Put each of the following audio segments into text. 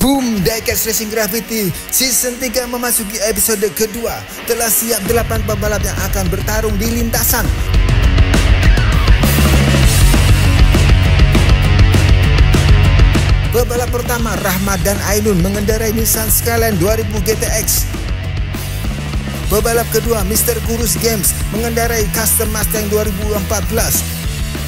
Boom, Diecast Racing Gravity Season 3 memasuki episode kedua. Telah siap 8 pembalap yang akan bertarung di lintasan. Pebalap pertama Rahmat dan Ainun mengendarai Nissan Skyline 2000 GTX. Pebalap kedua Mr. Kurus Games mengendarai Custom Mustang 2014.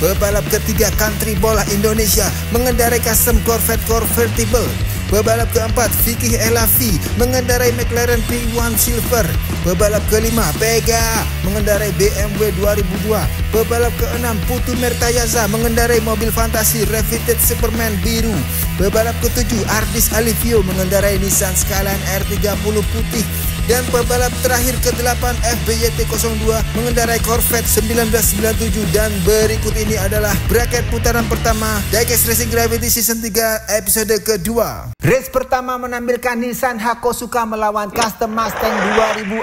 Pebalap ketiga Country Bola Indonesia mengendarai Custom Corvette Convertible. Pebalap keempat Vicky Elavi mengendarai McLaren P1 Silver. Pebalap kelima Pega mengendarai BMW 2002. Pebalap keenam Putu Mertayaza mengendarai mobil fantasi Revitted Superman biru. Pebalap ketujuh Ardis Alivio mengendarai Nissan Skyline R30 putih. Dan pebalap terakhir ke-8 FBYT02 mengendarai Corvette 1997. Dan berikut ini adalah bracket putaran pertama Diecast Racing Gravity Season 3 episode kedua. Race pertama menampilkan Nissan Hakosuka melawan Custom Mustang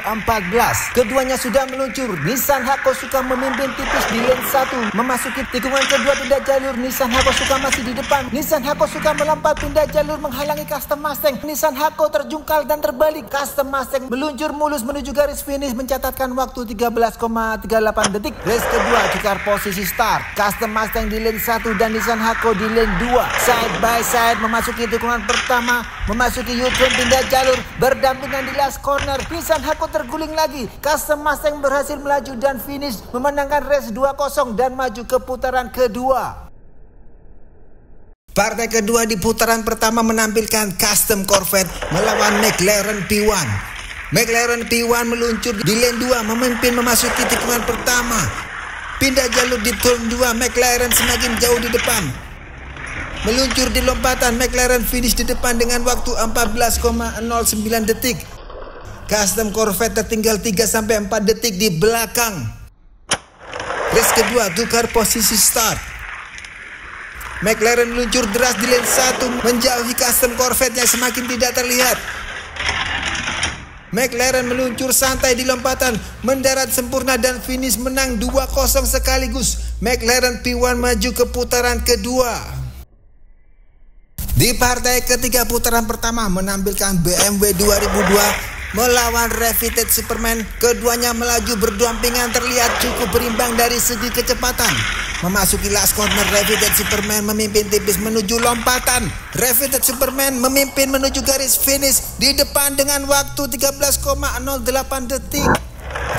2014. Keduanya sudah meluncur. Nissan Hakosuka memimpin tipis di lane 1. Memasuki tikungan kedua pindah jalur, Nissan Hakosuka masih di depan. Nissan Hakosuka melompat pindah jalur menghalangi Custom Mustang. Nissan Hako terjungkal dan terbalik. Custom Mustang meluncur mulus menuju garis finish mencatatkan waktu 13,38 detik. Race kedua tukar posisi start. Custom Mustang di lane 1 dan Nissan Hako di lane 2. Side by side memasuki tikungan pertama, memasuki U-turn pindah jalur, berdampingan di last corner. Nissan Hako terguling lagi. Custom Mustang berhasil melaju dan finish memenangkan race 2-0 dan maju ke putaran kedua. Partai kedua di putaran pertama menampilkan Custom Corvette melawan McLaren P1. McLaren P1 meluncur di lane 2 memimpin memasuki tikungan pertama. Pindah jalur di turn 2, McLaren semakin jauh di depan. Meluncur di lompatan, McLaren finish di depan dengan waktu 14,09 detik. Custom Corvette tertinggal 3-4 detik di belakang. Race kedua tukar posisi start. McLaren meluncur deras di lane 1 menjauhi Custom Corvette yang semakin tidak terlihat. McLaren meluncur santai di lompatan, mendarat sempurna dan finish menang 2-0 sekaligus. McLaren P1 maju ke putaran kedua. Di partai ketiga putaran pertama menampilkan BMW 2002 melawan Revitted Superman. Keduanya melaju berdampingan, terlihat cukup berimbang dari segi kecepatan. Memasuki last corner, Revitted Superman memimpin tipis menuju lompatan. Revitted Superman memimpin menuju garis finish di depan dengan waktu 13,08 detik.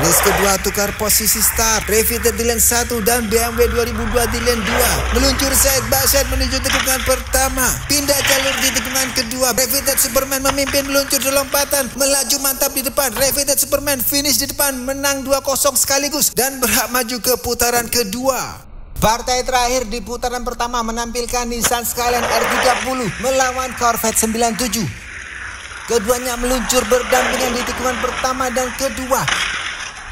Race kedua tukar posisi start. Revitted di lane 1 dan BMW 2002 di lane 2. Meluncur side by side menuju tikungan pertama. Pindah jalur di tikungan kedua. Revitted Superman memimpin meluncur di lompatan. Melaju mantap di depan. Revitted Superman finish di depan menang 2-0 sekaligus dan berhak maju ke putaran kedua. Partai terakhir di putaran pertama menampilkan Nissan Skyline R30 melawan Corvette 97. Keduanya meluncur berdampingan di tikungan pertama dan kedua.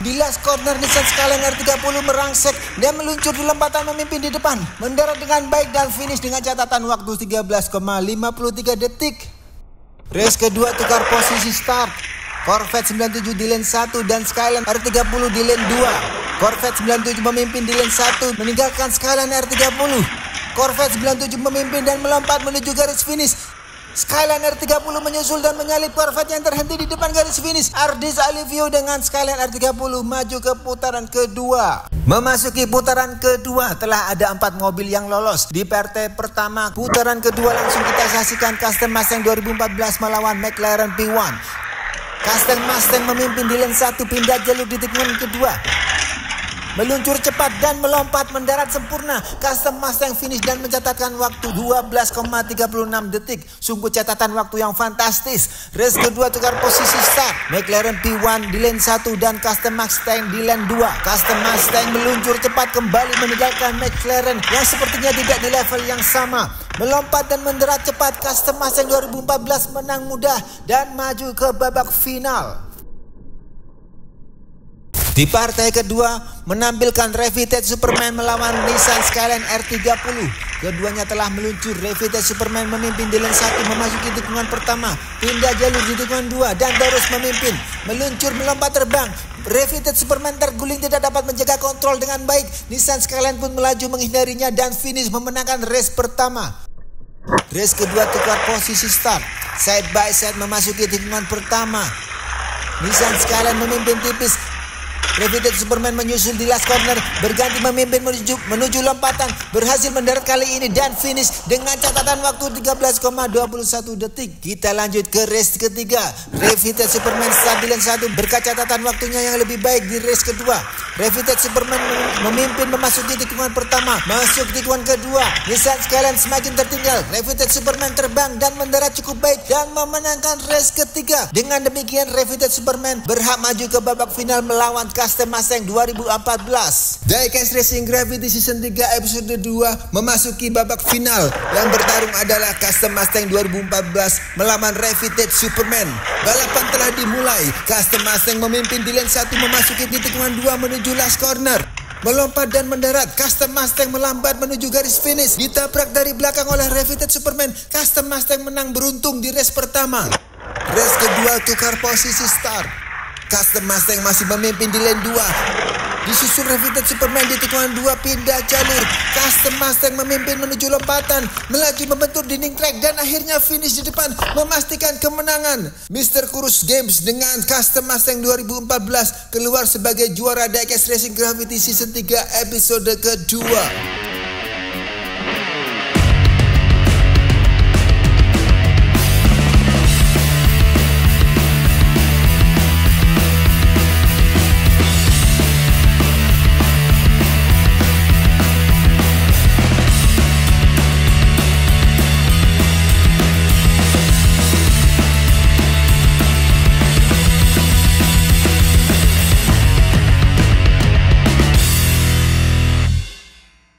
Di last corner, Nissan Skyline R30 merangsek dan meluncur di lompatan memimpin di depan. Mendarat dengan baik dan finish dengan catatan waktu 13,53 detik. Race kedua tukar posisi start. Corvette 97 di lane 1 dan Skyline R30 di lane 2. Corvette 97 memimpin di lane 1 meninggalkan Skyline R30. Corvette 97 memimpin dan melompat menuju garis finish. Skyline R30 menyusul dan menyalip Corvette yang terhenti di depan garis finish. Ardis Alivio dengan Skyline R30 maju ke putaran kedua. Memasuki putaran kedua telah ada 4 mobil yang lolos. Di partai pertama putaran kedua langsung kita saksikan Custom Mustang 2014 melawan McLaren P1. Custom Mustang memimpin di lane 1 pindah jalur di tikungan kedua. Meluncur cepat dan melompat mendarat sempurna. Custom Mustang finish dan mencatatkan waktu 12,36 detik. Sungguh catatan waktu yang fantastis. Race kedua tukar posisi start. McLaren P1 di lane 1 dan Custom Mustang di lane 2. Custom Mustang meluncur cepat kembali meninggalkan McLaren yang sepertinya tidak di level yang sama. Melompat dan mendarat cepat, Custom Mustang 2014 menang mudah dan maju ke babak final. Di partai kedua menampilkan Revitted Superman melawan Nissan Skyline R30. Keduanya telah meluncur. Revitted Superman memimpin di lane 1 memasuki tikungan pertama. Pindah jalur di tikungan 2 dan terus memimpin. Meluncur melompat terbang. Revitted Superman terguling tidak dapat menjaga kontrol dengan baik. Nissan Skyline pun melaju menghindarinya dan finish memenangkan race pertama. Race kedua tukar posisi start. side by side memasuki tikungan pertama. Nissan Skyline memimpin tipis. Refited Superman menyusul di last corner, berganti memimpin menuju lompatan, berhasil mendarat kali ini dan finish dengan catatan waktu 13,21 detik. Kita lanjut ke race ketiga. Refited Superman stabilan 1 berkat catatan waktunya yang lebih baik di race kedua. Refited Superman memimpin memasuki tikungan pertama, masuk tikungan kedua. Nissan Skyline semakin tertinggal. Refited Superman terbang dan mendarat cukup baik dan memenangkan race ketiga. Dengan demikian Refited Superman berhak maju ke babak final melawan Custom Mustang 2014. Diecast Racing Gravity Season 3 episode 2 memasuki babak final. Yang bertarung adalah Custom Mustang 2014 melawan Refited Superman. Balapan telah dimulai. Custom Mustang memimpin di lane 1 memasuki tikungan 2 menuju last corner. Melompat dan mendarat, Custom Mustang melambat menuju garis finish. Ditabrak dari belakang oleh Refited Superman. Custom Mustang menang beruntung di race pertama. Race kedua tukar posisi start. Custom Mustang masih memimpin di lane 2. Disusul Refited Superman di tikungan 2 pindah jalur. Custom Mustang memimpin menuju lompatan, melaju membentur dinding track dan akhirnya finish di depan memastikan kemenangan. Mr. Kurus Games dengan Custom Mustang 2014 keluar sebagai juara Diecast Racing Gravity Season 3 episode kedua.